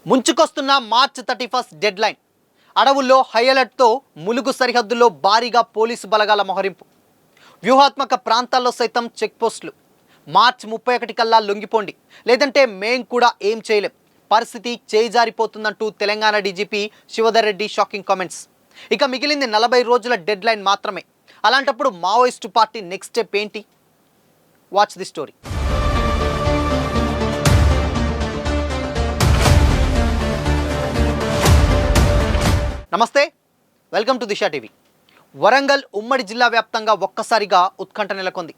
ముంచుకొస్తున్న March 31 dead line. అడవుల్లో high అలర్ట్తో Mulugu సరిహద్దుల్లో భారీగా పోలీసు బలగాల మోహరింపు. వ్యూహాత్మక ప్రాంతాల్లో సైతం చెక్ పోస్టులు. మార్చ్ 31 కల్లా లొంగిపోండి, లేదంటే మేం కూడా ఏం చేయలేం, పరిస్థితి చేజారిపోతుందంటూ Telangana DGP Shivdhar Reddy shocking comments. ఇక మిగిలింది 40 రోజుల డెడ్ లైన్ మాత్రమే. అలాంటప్పుడు మావోయిస్టు పార్టీ నెక్స్ట్ స్టెప్ ఏంటి? Watch the story. నమస్తే, welcome to Disha TV. Warangal ఉమ్మడి జిల్లా వ్యాప్తంగా ఒక్కసారిగా ఉత్కంఠ నెలకొంది.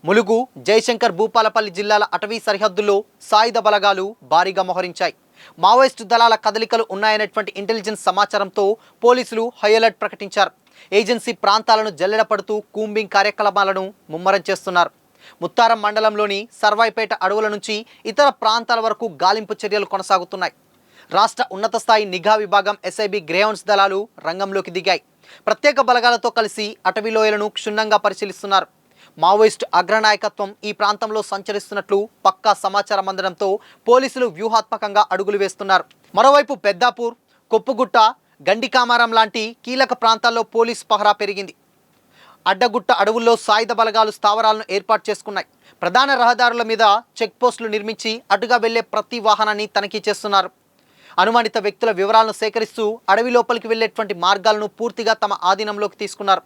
ములుగు, జయశంకర్, భూపాలపల్లి జిల్లాల అటవీ సరిహద్దుల్లో సాయుధ బలగాలు భారీగా మోహరించాయి. మావోయిస్టు దళాల కదలికలు ఉన్నాయనేటువంటి ఇంటెలిజెన్స్ సమాచారంతో పోలీసులు హై అలర్ట్ ప్రకటించారు. ఏజెన్సీ ప్రాంతాలను జల్లెడపడుతూ కూంబింగ్ కార్యకలాపాలను ముమ్మరం చేస్తున్నారు. ముత్తారం మండలంలోని సర్వాయిపేట అడవుల నుంచి ఇతర ప్రాంతాల వరకు గాలింపు చర్యలు కొనసాగుతున్నాయి. రాష్ట్ర ఉన్నత స్థాయి నిఘా విభాగం ఎస్ఐబి గ్రేహౌండ్స్ దళాలు రంగంలోకి దిగాయి. ప్రత్యేక బలగాలతో కలిసి అటవీ లోయలను క్షుణ్ణంగా పరిశీలిస్తున్నారు. మావోయిస్టు అగ్రనాయకత్వం ఈ ప్రాంతంలో సంచరిస్తున్నట్లు పక్కా సమాచారం అందడంతో పోలీసులు వ్యూహాత్మకంగా అడుగులు వేస్తున్నారు. మరోవైపు పెద్దాపూర్, కొప్పుగుట్ట, గండికామారం లాంటి కీలక ప్రాంతాల్లో పోలీసు పహరా పెరిగింది. అడ్డగుట్ట అడవుల్లో సాయుధ బలగాలు స్థావరాలను ఏర్పాటు చేసుకున్నాయి. ప్రధాన రహదారుల మీద చెక్ పోస్టులు నిర్మించి అటుగా వెళ్లే ప్రతి వాహనాన్ని తనిఖీ చేస్తున్నారు. అనుమానిత వ్యక్తుల వివరాలను సేకరిస్తూ అడవి లోపలికి వెళ్లేటువంటి మార్గాలను పూర్తిగా తమ ఆధీనంలోకి తీసుకున్నారు.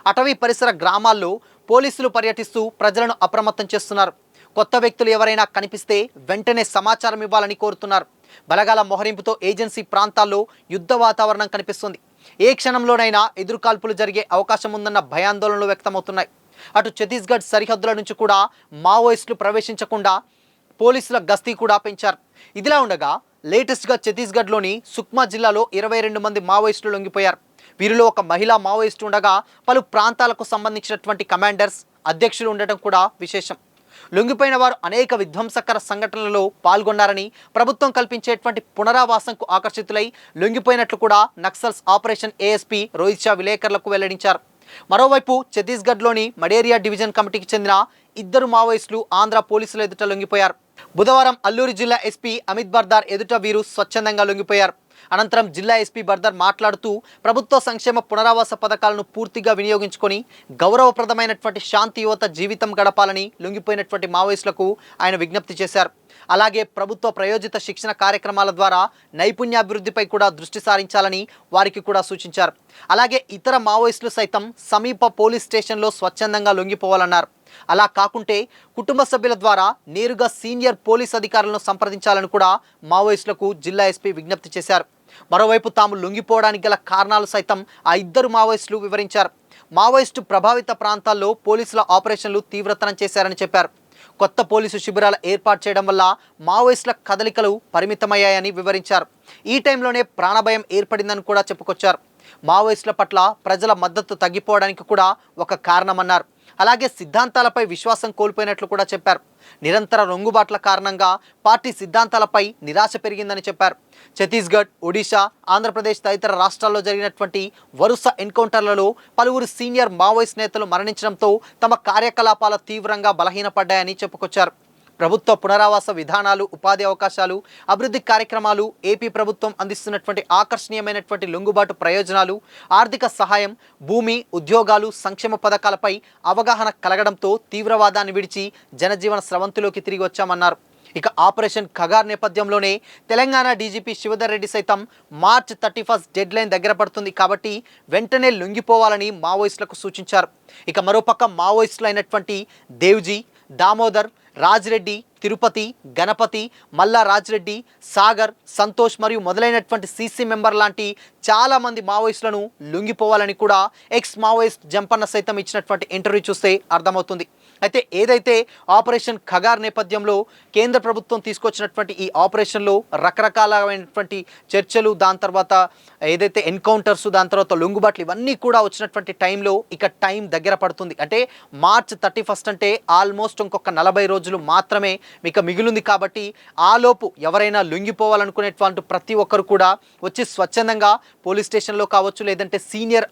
అటవీ పరిసర గ్రామాల్లో పోలీసులు పర్యటిస్తూ ప్రజలను అప్రమత్తం చేస్తున్నారు. కొత్త వ్యక్తులు ఎవరైనా కనిపిస్తే వెంటనే సమాచారం ఇవ్వాలని కోరుతున్నారు. బలగాల మోహరింపుతో ఏజెన్సీ ప్రాంతాల్లో యుద్ధ వాతావరణం కనిపిస్తుంది. ఏ క్షణంలోనైనా ఎదురుకాల్పులు జరిగే అవకాశం ఉందన్న భయాందోళనలు వ్యక్తమవుతున్నాయి. అటు ఛత్తీస్గఢ్ సరిహద్దుల నుంచి కూడా మావోయిస్టులు ప్రవేశించకుండా పోలీసుల గస్తీ కూడా పెంచారు. ఇదిలా ఉండగా లేటెస్ట్గా ఛత్తీస్గఢ్లోని సుక్మా జిల్లాలో 22 మంది మావోయిస్టులు లొంగిపోయారు. వీరిలో ఒక మహిళా మావోయిస్టు ఉండగా పలు ప్రాంతాలకు సంబంధించినటువంటి కమాండర్స్, అధ్యక్షులు ఉండటం కూడా విశేషం. లొంగిపోయిన వారు అనేక విధ్వంసకర సంఘటనలలో పాల్గొన్నారని, ప్రభుత్వం కల్పించేటువంటి పునరావాసంకు ఆకర్షితులై లొంగిపోయినట్లు కూడా నక్సల్స్ ఆపరేషన్ ఏఎస్పీ రోహిత్ షా విలేకరులకు వెల్లడించారు. మరోవైపు ఛత్తీస్గఢ్లోని మడేరియా డివిజన్ కమిటీకి చెందిన 2 మావోయిస్టులు ఆంధ్ర పోలీసుల ఎదుట లొంగిపోయారు. బుధవారం అల్లూరు జిల్లా ఎస్పీ అమిత్ బర్దార్ ఎదుట వీరు స్వచ్ఛందంగా లొంగిపోయారు. అనంతరం జిల్లా ఎస్పీ బర్దార్ మాట్లాడుతూ ప్రభుత్వ సంక్షేమ పునరావాస పథకాలను పూర్తిగా వినియోగించుకొని గౌరవప్రదమైనటువంటి శాంతియుత జీవితం గడపాలని లొంగిపోయినటువంటి మావోయిస్టులకు ఆయన విజ్ఞప్తి చేశారు. అలాగే ప్రభుత్వ ప్రయోజిత శిక్షణ కార్యక్రమాల ద్వారా నైపుణ్యాభివృద్ధిపై కూడా దృష్టి సారించాలని వారికి కూడా సూచించారు. అలాగే ఇతర మావోయిస్టులు సైతం సమీప పోలీస్ స్టేషన్లో స్వచ్ఛందంగా లొంగిపోవాలన్నారు. అలా కాకుంటే కుటుంబ సభ్యుల ద్వారా నేరుగా సీనియర్ పోలీస్ అధికారులను సంప్రదించాలని కూడా మావోయిస్టులకు జిల్లా ఎస్పీ విజ్ఞప్తి చేశారు. మరోవైపు తాము లొంగిపోవడానికి గల కారణాలు సైతం ఆ 2 మావోయిస్టులు వివరించారు. మావోయిస్టు ప్రభావిత ప్రాంతాల్లో పోలీసుల ఆపరేషన్లు తీవ్రతరం చేశారని చెప్పారు. కొత్త పోలీసు శిబిరాల ఏర్పాటు చేయడం వల్ల మావోయిస్టుల కదలికలు పరిమితమయ్యాయని వివరించారు. ఈ టైంలోనే ప్రాణభయం ఏర్పడిందని కూడా చెప్పుకొచ్చారు. మావోయిస్టుల పట్ల ప్రజల మద్దతు తగ్గిపోవడానికి కూడా ఒక కారణమన్నారు. అలాగే సిద్ధాంతాలపై విశ్వాసం కోల్పోయినట్లు కూడా చెప్పారు. నిరంతర రొంగుబాట్ల కారణంగా పార్టీ సిద్ధాంతాలపై నిరాశ పెరిగిందని చెప్పారు. ఛత్తీస్గఢ్, ఒడిశా, ఆంధ్రప్రదేశ్ తదితర రాష్ట్రాల్లో జరిగినటువంటి వరుస ఎన్కౌంటర్లలో పలువురు సీనియర్ మావోయిస్ట్ నేతలు మరణించడంతో తమ కార్యకలాపాలు తీవ్రంగా బలహీనపడ్డాయని చెప్పుకొచ్చారు. ప్రభుత్వ పునరావాస విధానాలు, ఉపాధి అవకాశాలు, అభివృద్ధి కార్యక్రమాలు, ఏపీ ప్రభుత్వం అందిస్తున్నటువంటి ఆకర్షణీయమైనటువంటి లొంగుబాటు ప్రయోజనాలు, ఆర్థిక సహాయం, భూమి, ఉద్యోగాలు, సంక్షేమ పథకాలపై అవగాహన కలగడంతో తీవ్రవాదాన్ని విడిచి జనజీవన స్రవంతిలోకి తిరిగి వచ్చామన్నారు. ఇక ఆపరేషన్ ఖగార్ నేపథ్యంలోనే తెలంగాణ డీజీపీ శివధర్ రెడ్డి సైతం మార్చ్ 31 డెడ్ లైన్ దగ్గర పడుతుంది కాబట్టి వెంటనే లొంగిపోవాలని మావోయిస్టులకు సూచించారు. ఇక మరోపక్క మావోయిస్టులు అయినటువంటి దేవ్జీ, దామోదర్, రాజ్రెడ్డి, తిరుపతి, గణపతి, మల్లా రాజ్రెడ్డి, సాగర్, సంతోష్ మరియు మొదలైనటువంటి సీసీ మెంబర్ లాంటి చాలామంది మావోయిస్టులను లొంగిపోవాలని కూడా ఎక్స్ మావోయిస్ట్ జంపన్న సైతం ఇచ్చినటువంటి ఇంటర్వ్యూ చూస్తే అర్థమవుతుంది. అయితే ఏదైతే ఆపరేషన్ ఖగార్ నేపథ్యంలో కేంద్ర ప్రభుత్వం తీసుకొచ్చినటువంటి ఈ ఆపరేషన్లో రకరకాలైనటువంటి చర్చలు, దాని తర్వాత ఏదైతే ఎన్కౌంటర్స్, దాని తర్వాత లొంగుబాట్లు ఇవన్నీ కూడా వచ్చినటువంటి టైంలో ఇక టైం దగ్గర పడుతుంది. అంటే మార్చ్ 31 అంటే ఆల్మోస్ట్ ఇంకొక 40 రోజులు మాత్రమే మీకు మిగిలింది. కాబట్టి ఆలోపు ఎవరైనా లొంగిపోవాలనుకునేటువంటి ప్రతి ఒక్కరు కూడా వచ్చి స్వచ్ఛందంగా పోలీస్ స్టేషన్లో కావచ్చు, లేదంటే సీనియర్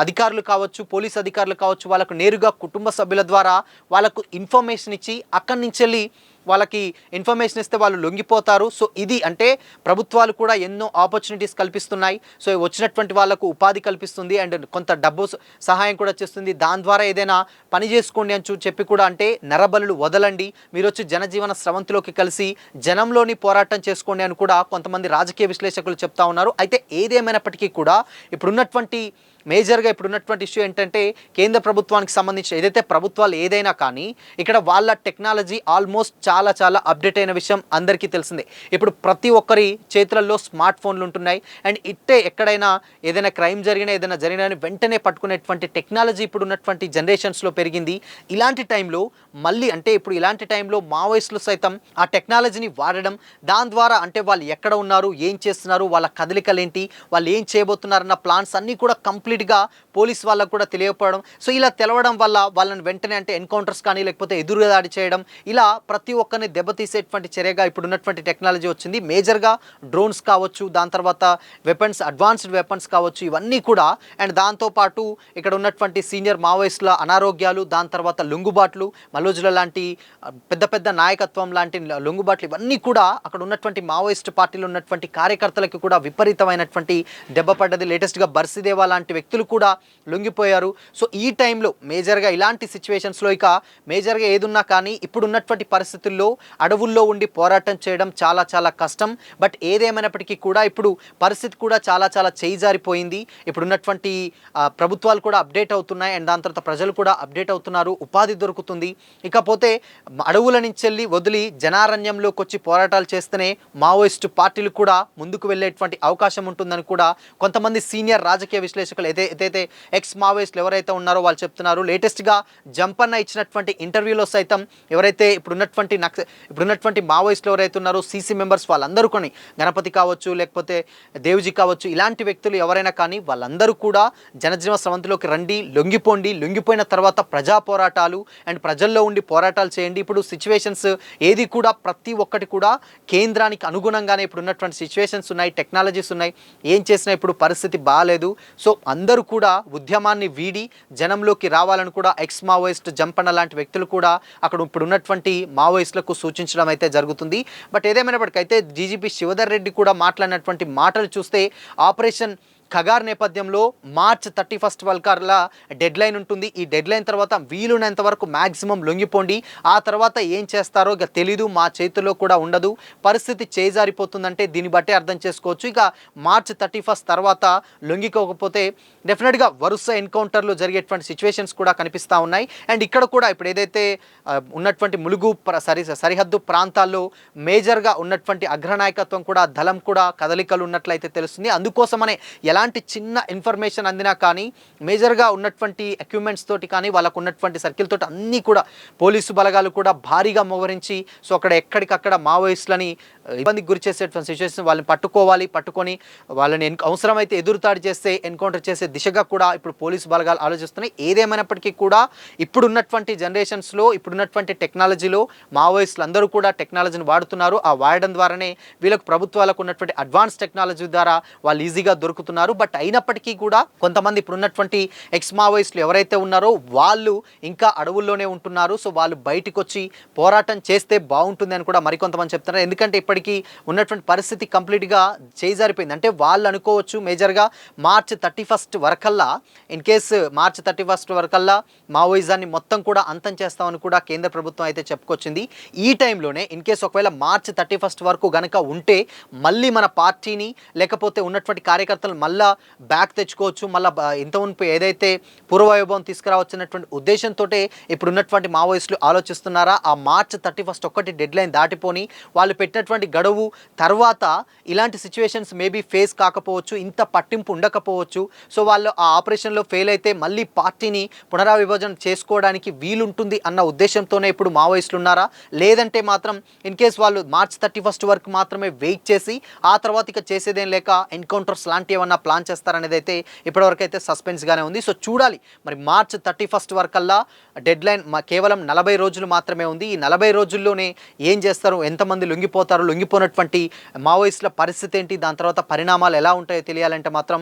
అధికారులు కావచ్చు, పోలీస్ అధికారులు కావచ్చు, వాళ్ళకు నేరుగా కుటుంబ సభ్యుల ద్వారా వాళ్ళకు ఇన్ఫర్మేషన్ ఇచ్చి అక్కడి నుంచి వెళ్ళి వాళ్ళకి ఇన్ఫర్మేషన్ ఇస్తే వాళ్ళు లొంగిపోతారు. సో ఇది అంటే ప్రభుత్వాలు కూడా ఎన్నో ఆపర్చునిటీస్ కల్పిస్తున్నాయి. సో వచ్చినటువంటి వాళ్ళకు ఉపాధి కల్పిస్తుంది అండ్ కొంత డబ్బు సహాయం కూడా చేస్తుంది. దాని ద్వారా ఏదైనా పని చేసుకోండి అని చెప్పి కూడా అంటే నరబలులు వదలండి, మీరు వచ్చి జనజీవన స్రవంతిలోకి కలిసి జనంలోని పోరాటం చేసుకోండి అని కూడా కొంతమంది రాజకీయ విశ్లేషకులు చెప్తా ఉన్నారు. అయితే ఏదేమైనప్పటికీ కూడా ఇప్పుడున్నటువంటి మేజర్గా ఇప్పుడున్నటువంటి ఇష్యూ ఏంటంటే కేంద్ర ప్రభుత్వానికి సంబంధించి ఏదైతే ప్రభుత్వాలు ఏదైనా కానీ ఇక్కడ వాళ్ళ టెక్నాలజీ ఆల్మోస్ట్ చాలా చాలా అప్డేట్ అయిన విషయం అందరికీ తెలిసిందే. ఇప్పుడు ప్రతి ఒక్కరి చేతులలో స్మార్ట్ ఫోన్లు ఉంటున్నాయి అండ్ ఇట్టే ఎక్కడైనా ఏదైనా క్రైమ్ జరిగినా ఏదైనా జరిగినా వెంటనే పట్టుకునేటువంటి టెక్నాలజీ ఇప్పుడు ఉన్నటువంటి జనరేషన్స్లో పెరిగింది. ఇలాంటి టైంలో మళ్ళీ అంటే ఇప్పుడు ఇలాంటి టైంలో మావోయిస్టులు సైతం ఆ టెక్నాలజీని వాడడం, దాని ద్వారా అంటే వాళ్ళు ఎక్కడ ఉన్నారు, ఏం చేస్తున్నారు, వాళ్ళ కదలికలేంటి, వాళ్ళు ఏం చేయబోతున్నారన్న ప్లాన్స్ అన్నీ కూడా కంప్లీట్గా పోలీస్ వాళ్ళకు కూడా తెలియకపోవడం. సో ఇలా తెలవడం వల్ల వాళ్ళని వెంటనే అంటే ఎన్కౌంటర్స్ కానీ లేకపోతే ఎదురుదాడి చేయడం, ఇలా ప్రతి ఒక్కరిని దెబ్బతీసేటువంటి చర్యగా ఇప్పుడున్నటువంటి టెక్నాలజీ వచ్చింది. మేజర్గా డ్రోన్స్ కావచ్చు, దాని తర్వాత వెపన్స్, అడ్వాన్స్డ్ వెపన్స్ కావచ్చు, ఇవన్నీ కూడా. అండ్ దాంతోపాటు ఇక్కడ ఉన్నటువంటి సీనియర్ మావోయిస్టుల అనారోగ్యాలు, దాని తర్వాత లొంగుబాట్లు, మల్లోజుల లాంటి పెద్ద పెద్ద నాయకత్వం లాంటి లొంగుబాట్లు, ఇవన్నీ కూడా అక్కడ ఉన్నటువంటి మావోయిస్ట్ పార్టీలో ఉన్నటువంటి కార్యకర్తలకు కూడా విపరీతమైనటువంటి దెబ్బ పడ్డది. లేటెస్ట్గా బర్సిదేవా లాంటి వ్యక్తులు కూడా లొంగిపోయారు. సో ఈ టైంలో మేజర్గా ఇలాంటి సిచ్యువేషన్స్లో ఇక మేజర్గా ఏదున్నా కానీ ఇప్పుడున్నటువంటి పరిస్థితుల్లో అడవుల్లో ఉండి పోరాటం చేయడం చాలా చాలా కష్టం. బట్ ఏదేమైనప్పటికీ కూడా ఇప్పుడు పరిస్థితి కూడా చాలా చాలా చేయిజారిపోయింది. ఇప్పుడున్నటువంటి ప్రభుత్వాలు కూడా అప్డేట్ అవుతున్నాయి అండ్ దాని తర్వాత ప్రజలు కూడా అప్డేట్ అవుతున్నారు, ఉపాధి దొరుకుతుంది. ఇకపోతే అడవుల నుంచి వెళ్ళి వదిలి జనారణ్యంలోకి వచ్చి పోరాటాలు చేస్తేనే మావోయిస్టు పార్టీలు కూడా ముందుకు వెళ్ళేటువంటి అవకాశం ఉంటుందని కూడా కొంతమంది సీనియర్ రాజకీయ విశ్లేషకులు ఏదైతే ఎక్స్ మావోయిస్టులు ఎవరైతే ఉన్నారో వాళ్ళు చెప్తున్నారు. లేటెస్ట్గా జంపన్న ఇచ్చినటువంటి ఇంటర్వ్యూలో సైతం ఎవరైతే ఇప్పుడున్నటువంటి మావోయిస్టులు ఎవరైతే ఉన్నారో సీసీ మెంబర్స్ వాళ్ళందరూ కొని గణపతి కావచ్చు లేకపోతే దేవ్జీ కావచ్చు, ఇలాంటి వ్యక్తులు ఎవరైనా కానీ వాళ్ళందరూ కూడా జనజీవన స్రవంతిలోకి రండి, లొంగిపోండి, లొంగిపోయిన తర్వాత ప్రజా పోరాటాలు అండ్ ప్రజల్లో ఉండి పోరాటాలు చేయండి. ఇప్పుడు సిచ్యువేషన్స్ ఏది కూడా ప్రతి ఒక్కటి కూడా కేంద్రానికి అనుగుణంగానే ఇప్పుడు ఉన్నటువంటి సిచ్యువేషన్స్ ఉన్నాయి, టెక్నాలజీస్ ఉన్నాయి. ఏం చేసినా ఇప్పుడు పరిస్థితి బాగాలేదు. సో అందరూ కూడా ఉద్యమాన్ని వీడి జనంలోకి రావాలని కూడా ఎక్స్ మావోయిస్ట్ జంపన్న లాంటి వ్యక్తులు కూడా అక్కడ ఇప్పుడు ఉన్నటువంటి మావోయిస్టులకు సూచించడం అయితే జరుగుతుంది. బట్ ఏదేమైనప్పటికైతే డీజీపీ శివధర్ రెడ్డి కూడా మాట్లాడినటువంటి మాటలు చూస్తే ఆపరేషన్ ఖగార్ నేపథ్యంలో మార్చ్ 31 వరకల్లా డెడ్ లైన్ ఉంటుంది. ఈ డెడ్ లైన్ తర్వాత వీలున్నంత వరకు మ్యాక్సిమం లొంగిపోండి, ఆ తర్వాత ఏం చేస్తారో ఇక తెలీదు, మా చేతుల్లో కూడా ఉండదు, పరిస్థితి చేజారిపోతుందంటే దీన్ని బట్టే అర్థం చేసుకోవచ్చు. ఇక మార్చ్ 31 తర్వాత లొంగికోకపోతే డెఫినెట్గా వరుస ఎన్కౌంటర్లు జరిగేటువంటి సిచ్యువేషన్స్ కూడా కనిపిస్తూ ఉన్నాయి. అండ్ ఇక్కడ కూడా ఇప్పుడు ఏదైతే ఉన్నటువంటి ములుగు సరిహద్దు ప్రాంతాల్లో మేజర్గా ఉన్నటువంటి అగ్రనాయకత్వం కూడా దళం కూడా కదలికలు ఉన్నట్లయితే తెలుస్తుంది. అందుకోసమనే ఎలాంటి చిన్న ఇన్ఫర్మేషన్ అందినా కానీ మేజర్గా ఉన్నటువంటి ఎక్విప్మెంట్స్ తోటి కానీ వాళ్ళకు ఉన్నటువంటి సర్కిల్ తోటి అన్నీ కూడా పోలీసు బలగాలు కూడా భారీగా మోహరించి సో అక్కడ ఎక్కడికక్కడ మావోయిస్టులని ఇబ్బందికి గురి చేసేటువంటి సిచ్యువేషన్ వాళ్ళని పట్టుకొని వాళ్ళని అవసరమైతే ఎదురుతాడి చేస్తే ఎన్కౌంటర్ చేసే దిశగా కూడా ఇప్పుడు పోలీసు బలగాలు ఆలోచిస్తున్నాయి. ఏదేమైనప్పటికీ కూడా ఇప్పుడున్నటువంటి జనరేషన్స్లో ఇప్పుడున్నటువంటి టెక్నాలజీలో మావోయిస్టులు అందరూ కూడా టెక్నాలజీని వాడుతున్నారు. ఆ వాడడం ద్వారానే వీళ్ళకు ప్రభుత్వాలకు ఉన్నటువంటి అడ్వాన్స్ టెక్నాలజీ ద్వారా వాళ్ళు ఈజీగా దొరుకుతున్నారు. బట్ అయినప్పటికీ కూడా కొంతమంది ఇప్పుడున్నటువంటి ఎక్స్ మావోయిస్టులు ఎవరైతే ఉన్నారో వాళ్ళు ఇంకా అడవుల్లోనే ఉంటున్నారు. సో వాళ్ళు బయటకు వచ్చి పోరాటం చేస్తే బాగుంటుంది అని కూడా మరికొంతమంది చెప్తున్నారు. ఎందుకంటే ఇప్పటికీ ఉన్నటువంటి పరిస్థితి కంప్లీట్గా చేజారిపోయింది. అంటే వాళ్ళు అనుకోవచ్చు మేజర్గా మార్చ్ 31 వరకల్లా ఇన్ కేసు మార్చ్ 31 వరకల్లా మావోయిజాన్ని మొత్తం కూడా అంతం చేస్తామని కూడా కేంద్ర ప్రభుత్వం అయితే చెప్పుకొచ్చింది. ఈ టైంలోనే ఇన్ కేసు ఒకవేళ మార్చ్ 31 వరకు గనక ఉంటే మళ్ళీ మన పార్టీని లేకపోతే ఉన్నటువంటి కార్యకర్తలు మళ్ళా బ్యాక్ తెచ్చుకోవచ్చు, మళ్ళీ ఇంతమునుపు ఏదైతే పూర్వవైభవం తీసుకురావచ్చినటువంటి ఉద్దేశంతో ఇప్పుడు ఉన్నటువంటి మావోయిస్టులు ఆలోచిస్తున్నారా ఆ మార్చ్ 31 ఒక్కటి డెడ్ లైన్ దాటిపోని వాళ్ళు పెట్టినటువంటి గడువు తర్వాత ఇలాంటి సిచ్యువేషన్స్ మేబీ ఫేస్ కాకపోవచ్చు, ఇంత పట్టింపు ఉండకపోవచ్చు. సో వాళ్ళు ఆ ఆపరేషన్లో ఫెయిల్ అయితే మళ్ళీ పార్టీని పునరావిభజన చేసుకోవడానికి వీలుంటుంది అన్న ఉద్దేశంతోనే ఇప్పుడు మావోయిస్టులు ఉన్నారా, లేదంటే మాత్రం ఇన్ కేస్ వాళ్ళు మార్చ్ 31 వరకు మాత్రమే వెయిట్ చేసి ఆ తర్వాత ఇక చేసేదేం లేక ఎన్కౌంటర్స్ లాంటి ఏమన్నా ప్లాన్ చేస్తారనేది అయితే ఇప్పటివరకు అయితే సస్పెన్స్గానే ఉంది. సో చూడాలి మరి మార్చ్ 31 వరకల్లా డెడ్ లైన్ కేవలం 40 రోజులు మాత్రమే ఉంది. ఈ 40 రోజుల్లోనే ఏం చేస్తారు, ఎంతమంది లొంగిపోతారు, లొంగిపోయినటువంటి మావోయిస్టుల పరిస్థితి ఏంటి, దాని తర్వాత పరిణామాలు ఎలా ఉంటాయో తెలియాలంటే మాత్రం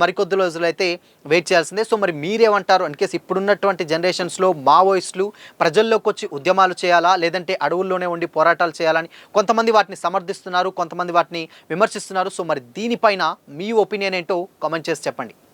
మరికొద్ది రోజులు అయితే వెయిట్ చేయాల్సిందే. సో మరి మీరేమంటారు? ఇన్ కేసు ఇప్పుడున్నటువంటి జనరేషన్స్లో మావోయిస్టులు ప్రజల్లోకి వచ్చి ఉద్యమాలు చేయాలా, లేదంటే అడవుల్లోనే ఉండి పోరాటాలు చేయాలని కొంతమంది వాటిని సమర్థిస్తున్నారు, కొంతమంది వాటిని విమర్శిస్తున్నారు. సో మరి దీనిపైన మీ ఒపీనియన్ ఏంటో కామెంట్ చేసి చెప్పండి.